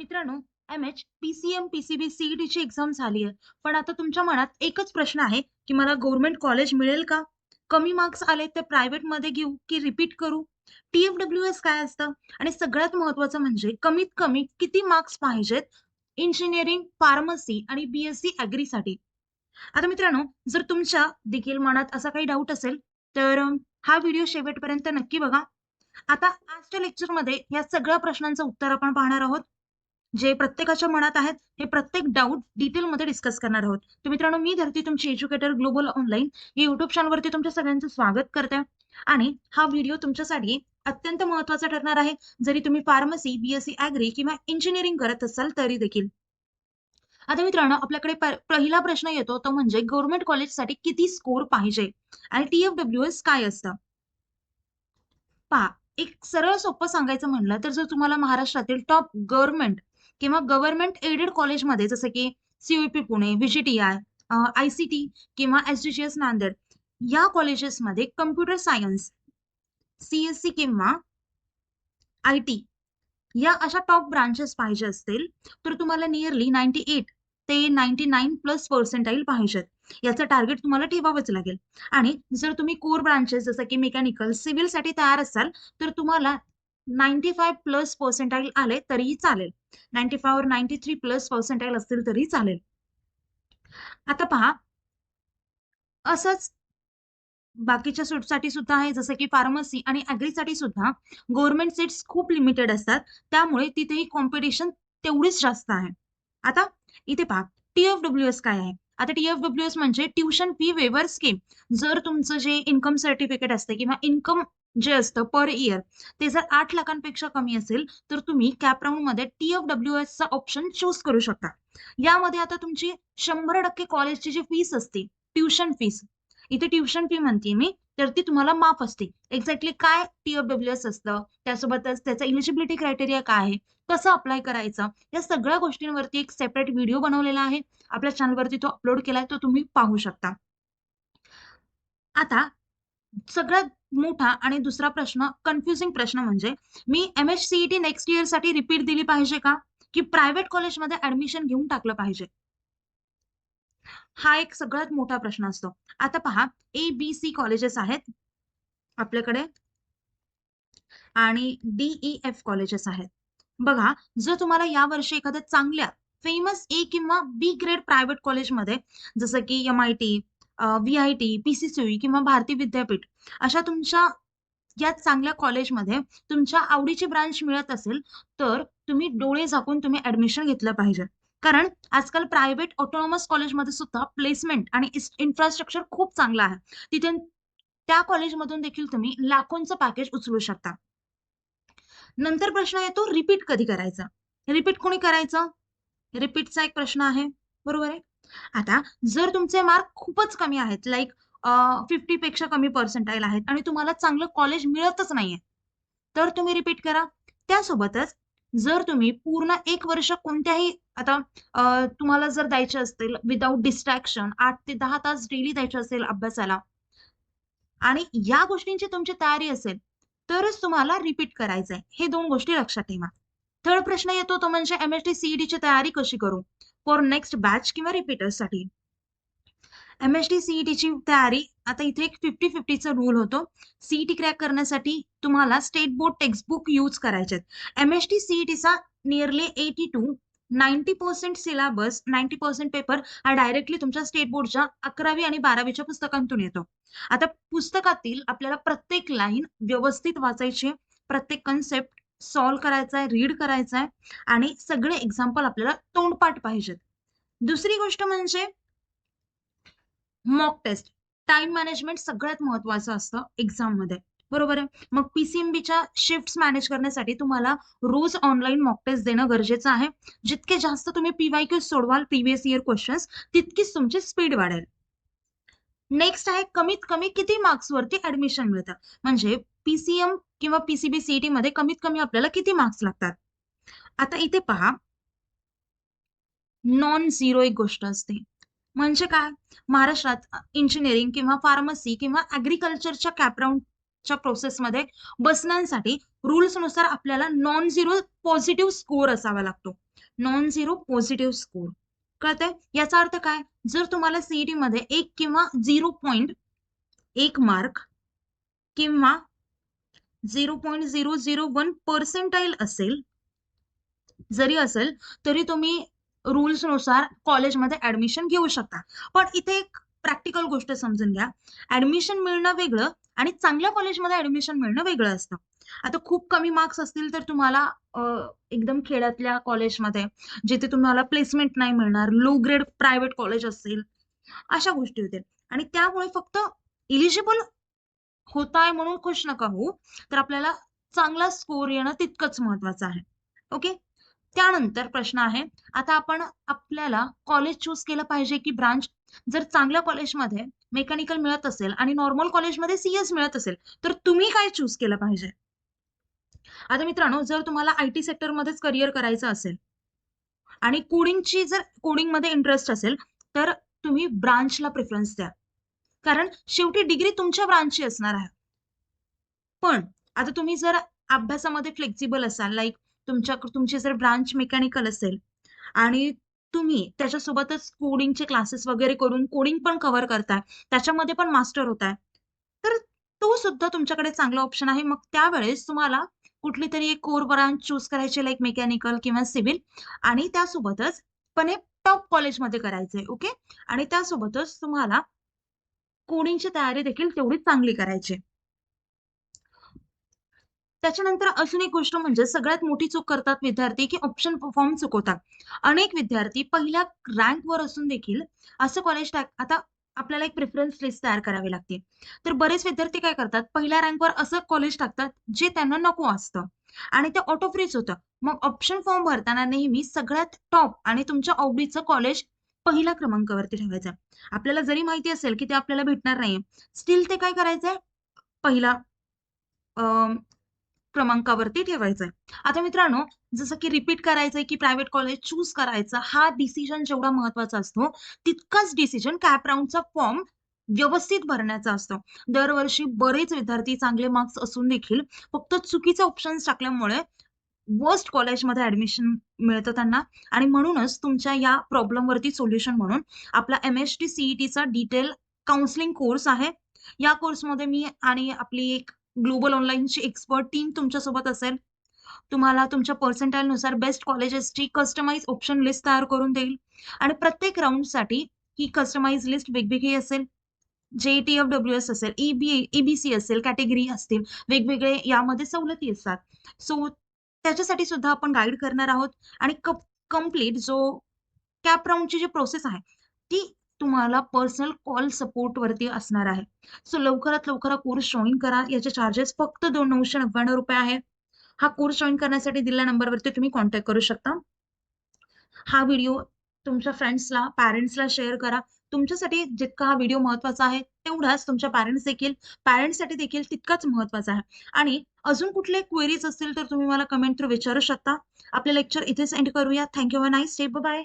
मित्रांनो, PCM, PCB, सीईटीची exam झाली आहे. पण आता तुमच्या मनात एकच प्रश्न आहे, की मला गव्हर्नमेंट कॉलेज मिळेल का? कमी मार्क्स आले तर प्रायव्हेटमध्ये घेऊ की रिपीट करू? टी-एफ-डब्ल्यू-एस काय असतं? आणि सगळ्यात महत्त्वाचं म्हणजे कमीत कमी किती मार्क्स पाहिजेत इंजिनिअरिंग, फार्मसी आणि बी-एससी ॲग्रीसाठी? आता मित्रांनो, जर तुमच्या देखील मनात असा काही डाऊट असेल, तर हा व्हिडिओ शेवटपर्यंत नक्की बघा. आता आजच्या लेक्चरमध्ये या सगळ्या प्रश्नांचं उत्तर आपण पाहणार आहोत. जे प्रत्येकाच्या मनात आहेत, हे प्रत्येक डाऊट डिटेलमध्ये डिस्कस करणार आहोत. तर मित्रांनो, मी धरती तुमची एज्युकेटर ग्लोबल ऑनलाईन या युट्यूब चॅनलवरती तुमच्या सगळ्यांचं स्वागत करते आणि हा व्हिडिओ तुमच्यासाठी अत्यंत महत्त्वाचा ठरणार आहे. जरी तुम्ही फार्मसी, बी-एससी ॲग्री किंवा इंजिनिअरिंग करत असाल तरी देखील. आता मित्रांनो, आपल्याकडे पहिला प्रश्न येतो तो म्हणजे गव्हर्नमेंट कॉलेजसाठी किती स्कोर पाहिजे आणि टी-एफ-डब्ल्यू-एस काय असतं? पहा, एक सरळ सोपं सांगायचं म्हणलं तर जर तुम्हाला महाराष्ट्रातील टॉप गव्हर्नमेंट किंवा गव्हर्नमेंट एडेड कॉलेजमध्ये जसं की सीयूपी पुणे, व्हीजीटीआय, आयसीटी किंवा एसजीजीएस नांदेड या कॉलेजेसमध्ये कम्प्युटर सायन्स, सीएससी किंवा आयटी या अशा टॉप ब्रांचेस पाहिजे असतील, तर तुम्हाला नियरली 98 ते 99 प्लस पर्सेंटाइल पाहिजेत. याचं टार्गेट तुम्हाला ठेवावंच लागेल. आणि जर तुम्ही कोर ब्रांचेस जसं की मेकॅनिकल, सिव्हिलसाठी तयार असाल, तर तुम्हाला 95 प्लस पर्सेंटाइल आले तरीही चालेल. 95 वर 93 प्लस पर्सेंटाइल असतील तरी चालेल. आता पहा, असंच बाकीच्या सूटसाठी सुद्धा आहे, जसं की फार्मसी आणि ॲग्रीसाठी सुद्धा गव्हर्नमेंट सीट्स खूप लिमिटेड असतात. त्यामुळे तिथेही कॉम्पिटिशन तेवढीच जास्त आहे. आता इथे पहा, टी-एफ-डब्ल्यू-एस काय आहे? आता टी-एफ-डब्ल्यू-एस म्हणजे ट्युशन फी वेव्हर स्कीम. जर तुमचं जे इन्कम सर्टिफिकेट असते किंवा इन्कम जे असतं पर इयर ते जर 8 लाखांपेक्षा कमी असेल, तर तुम्ही कॅप राउंडमध्ये टी-एफ-डब्ल्यू-एसचा ऑप्शन चूज करू शकता. यामध्ये आता तुमची 100% कॉलेजची जी फीस असते, ट्युशन फीस इथे ट्युशन फी म्हणते मी, तर ती तुम्हाला माफ असते. एक्झॅक्टली काय टी-एफ-डब्ल्यू-एस असतं, त्यासोबतच त्याचा एलिजिबिलिटी क्रायटेरिया काय आहे, कसं अप्लाय करायचं, या सगळ्या गोष्टींवरती एक सेपरेट व्हिडिओ बनवलेला आहे. आपल्या चॅनलवरती तो अपलोड केलाय, तो तुम्ही पाहू शकता. आता सगळ्यात मोठा आणि दुसरा प्रश्न, कन्फ्युजिंग प्रश्न म्हणजे मी एम-एच-सी-ई-टी नेक्स्ट इयरसाठी रिपीट दिली पाहिजे का? की प्रायव्हेट कॉलेजमध्ये ॲडमिशन घेऊन टाकलं पाहिजे? हा एक सगळ्यात मोठा प्रश्न असतो. आता पहा, ए-बी-सी कॉलेजेस आहेत आपल्याकडे आणि डी-ई-एफ कॉलेजेस आहेत. बघा, जर तुम्हाला यावर्षी एखाद्या चांगल्या फेमस ए किंवा बी ग्रेड प्रायव्हेट कॉलेजमध्ये जसं की एम-आय-टी, व्ही-आय-टी, पी-सी-सी-ई किंवा भारती विद्यापीठ अशा तुमच्या या चांगल्या कॉलेजमध्ये तुमच्या आवडीची ब्रांच मिळत असेल, तर तुम्ही डोळे झाकून तुम्ही ॲडमिशन घेतलं पाहिजे. कारण आजकाल प्रायव्हेट ऑटोनॉमस कॉलेजमध्ये सुद्धा प्लेसमेंट आणि इन्फ्रास्ट्रक्चर खूप चांगलं आहे. तिथे त्या कॉलेजमधून देखील तुम्ही लाखोंचं पॅकेज उचलू शकता. नंतर प्रश्न येतो रिपीट कधी करायचा? रिपीट कोणी करायचं? रिपीटचा एक प्रश्न आहे, बरोबर आहे? आता जर तुमचे मार्क खूपच कमी आहेत, लाइक 50 पेक्षा कमी पर्सेंटाइल आहेत आणि तुम्हाला चांगलं कॉलेज मिळतच नाहीये, तर तुम्ही रिपीट करा. त्यासोबतच जर तुम्ही पूर्ण 1 वर्ष कोणत्याही आता तुम्हाला जर द्यायचे असतील विदाऊट डिस्ट्रॅक्शन 8 ते 10 तास डेली द्यायचे असेल अभ्यासाला आणि या गोष्टींची तुमची तयारी असेल, तरच तुम्हाला रिपीट करायचंय. हे 2 गोष्टी लक्षात ठेवा. थर्ड प्रश्न येतो तो म्हणजे एम-एच-टी सी-ई-टीची तयारी कशी करू? फॉर नेक्स्ट बॅच किंवा रिपीटर्ससाठी. एम-एच-टी सी-ई-टीची तयारी आता इथे एक 50-50चा रूल होतो. सी-ई-टी क्रॅक करण्यासाठी तुम्हाला स्टेट बोर्ड टेक्स्टबुक यूज करायचे आहेत. एम-एच-टी सी-ई-टीचा निअरली 80 टू 90% सिलेबस, 90% पेपर हा डायरेक्टली तुमच्या स्टेट बोर्डच्या 11वी आणि 12वीच्या पुस्तकांतून येतो. आता पुस्तकातील आपल्याला प्रत्येक लाईन व्यवस्थित वाचायची आहे, प्रत्येक कन्सेप्ट सॉल्व्ह करायचा आहे, रीड करायचा आहे आणि सगळे एक्झाम्पल आपल्याला तोंडपाठ पाहिजेत. दुसरी गोष्ट म्हणजे मॉक टेस्ट. टाईम मॅनेजमेंट सगळ्यात महत्त्वाचं असतं एक्झाममध्ये, बरोबर आहे? मग पी-सी-एम-बीच्या शिफ्ट्स मॅनेज करण्यासाठी तुम्हाला रोज ऑनलाईन मॉक टेस्ट देणं गरजेचं आहे. जितके जास्त तुम्ही पी-वाय-क्यू सोडवाल प्रिव्हियस इयर क्वेश्चन्स, तितकीच तुमची स्पीड वाढेल. नेक्स्ट आहे कमीत कमी किती मार्क्सवरती ॲडमिशन मिळतं? म्हणजे पी-सी-एम किंवा पी-सी-बी, सी-ई-टीमध्ये कमीत कमी आपल्याला किती मार्क्स लागतात? आता इथे पहा, नॉन झिरो एक गोष्ट असते. म्हणजे काय? महाराष्ट्रात इंजिनिअरिंग किंवा फार्मसी किंवा ॲग्रीकल्चरच्या कॅप च्या प्रोसेसमध्ये बसण्यासाठी रूल्सनुसार आपल्याला नॉन झिरो पॉझिटिव्ह स्कोर असावा लागतो. नॉन झिरो पॉझिटिव्ह स्कोर कळतंय? याचा अर्थ काय? जर तुम्हाला सीईटी मध्ये 1 किंवा 0.1 मार्क किंवा 0.001 पर्सेंटाईल असेल, जरी असेल तरी तुम्ही रूल्सनुसार कॉलेजमध्ये ऍडमिशन घेऊ शकता. पण इथे एक प्रॅक्टिकल गोष्ट समजून घ्या. ऍडमिशन मिळणं वेगळं आणि चांगल्या कॉलेजमध्ये ऍडमिशन मिळणं वेगळं असतं. आता खूप कमी मार्क्स असतील तर तुम्हाला एकदम खेड्यातल्या कॉलेजमध्ये, जिथे तुम्हाला प्लेसमेंट नाही मिळणार, लो ग्रेड प्रायव्हेट कॉलेज असेल, अशा गोष्टी होतील. आणि त्यामुळे फक्त इलिजिबल होताय म्हणून खुश नका होऊ, तर आपल्याला चांगला स्कोर येणं तितकंच महत्वाचं आहे. ओके. त्यानंतर प्रश्न आहे, आता आपण आपल्याला कॉलेज चूज केलं पाहिजे की ब्रांच? जर चांगल्या कॉलेजमध्ये मेकॅनिकल मिळत असेल आणि नॉर्मल कॉलेजमध्ये सीएस मिळत असेल, तर तुम्ही काय चूज केलं पाहिजे? आता मित्रांनो, जर तुम्हाला आयटी सेक्टरमध्येच करिअर करायचं असेल आणि कोडिंगची जर कोडिंगमध्ये इंटरेस्ट असेल, तर तुम्ही ब्रांचला प्रेफरन्स द्या. कारण शेवटी डिग्री तुमच्या ब्रांचची असणार आहे. पण आता तुम्ही जर अभ्यासामध्ये फ्लेक्झिबल असाल, लाईक तुमची जर ब्रांच मेकॅनिकल असेल आणि तुम्ही त्याच्यासोबतच कोडिंगचे क्लासेस वगैरे करून कोडिंग पण कव्हर करताय, त्याच्यामध्ये पण मास्टर होताय, तर तो सुद्धा तुमच्याकडे चांगला ऑप्शन आहे. मग त्यावेळेस तुम्हाला कुठली तरी एक कोर ब्रांच चूज करायची, लाईक मेकॅनिकल किंवा सिव्हिल, आणि त्यासोबतच पण हे टॉप कॉलेजमध्ये करायचंय. ओके. आणि त्यासोबतच तुम्हाला कोडिंगची तयारी देखील तेवढीच चांगली करायची. त्याच्यानंतर अजून एक गोष्ट म्हणजे सगळ्यात मोठी चूक करतात विद्यार्थी, की ऑप्शन फॉर्म चुकवतात. अनेक विद्यार्थी पहिल्या रँकवर असून देखील असं कॉलेज आता आपल्याला एक प्रेफरन्स लिस्ट तयार करावी लागते. तर बरेच विद्यार्थी काय करतात, पहिल्या रँकवर असं कॉलेज टाकतात जे त्यांना नको असतं आणि ते ऑटो फ्रीज होतं. मग ऑप्शन फॉर्म भरताना नेहमी सगळ्यात टॉप आणि तुमच्या आवडीचं कॉलेज पहिल्या क्रमांकावरती ठेवायचं. आपल्याला जरी माहिती असेल की ते आपल्याला भेटणार नाहीये, स्टील ते काय करायचंय, पहिला क्रमांकावरती ठेवायचंय. आता मित्रांनो, जसं की रिपीट करायचंय की प्रायव्हेट कॉलेज चूज करायचं, हा डिसिजन जेवढा महत्वाचा असतो, तितकाच डिसिजन कॅप राऊंडचा फॉर्म व्यवस्थित भरण्याचा असतो. दरवर्षी बरेच विद्यार्थी चांगले मार्क्स असून देखील फक्त चुकीचे ऑप्शन्स टाकल्यामुळे वर्स्ट कॉलेजमध्ये ऍडमिशन मिळतं त्यांना. आणि म्हणूनच तुमच्या या प्रॉब्लेमवरती सोल्युशन म्हणून आपला MST CETचा डिटेल काउन्सिलिंग कोर्स आहे. या कोर्समध्ये मी आणि आपली एक ग्लोबल ऑनलाईनची एक्सपर्ट टीम तुमच्यासोबत असेल. तुम्हाला तुमच्या पर्सेंटाईलनुसार बेस्ट कॉलेजेसची कस्टमाइज ऑप्शन लिस्ट तयार करून देईल आणि प्रत्येक राऊंडसाठी ही कस्टमाइज लिस्ट वेगवेगळी असेल. JTFWS असेल, EBC असेल, कॅटेगरी असतील, वेगवेगळे यामध्ये सवलती असतात. सो त्याच्यासाठी सुद्धा आपण गाईड करणार आहोत आणि कम्प्लीट जो कॅप राऊंडची जी प्रोसेस आहे, ती तुम्हाला पर्सनल कॉल सपोर्ट वरती असणार आहे. सो लवकरात लवकर हा कोर्स जॉईन करा. याचे चार्जेस फक्त ₹999 आहे. हा कोर्स जॉईन करण्यासाठी दिलेल्या नंबरवरती तुम्ही कॉन्टॅक्ट करू शकता. हा व्हिडिओ तुमच्या फ्रेंड्सला, पॅरेंट्सला शेअर करा. तुमच्यासाठी जितका हा व्हिडिओ महत्वाचा आहे, तेवढाच तुमच्या पॅरेंट्ससाठी देखील तितकाच महत्वाचा आहे. आणि अजून कुठले क्वेरीज असतील तर तुम्ही मला कमेंट थ्रू विचारू शकता. आपले लेक्चर इथेच एंड करूया. Thank you. Have a nice day. Bye.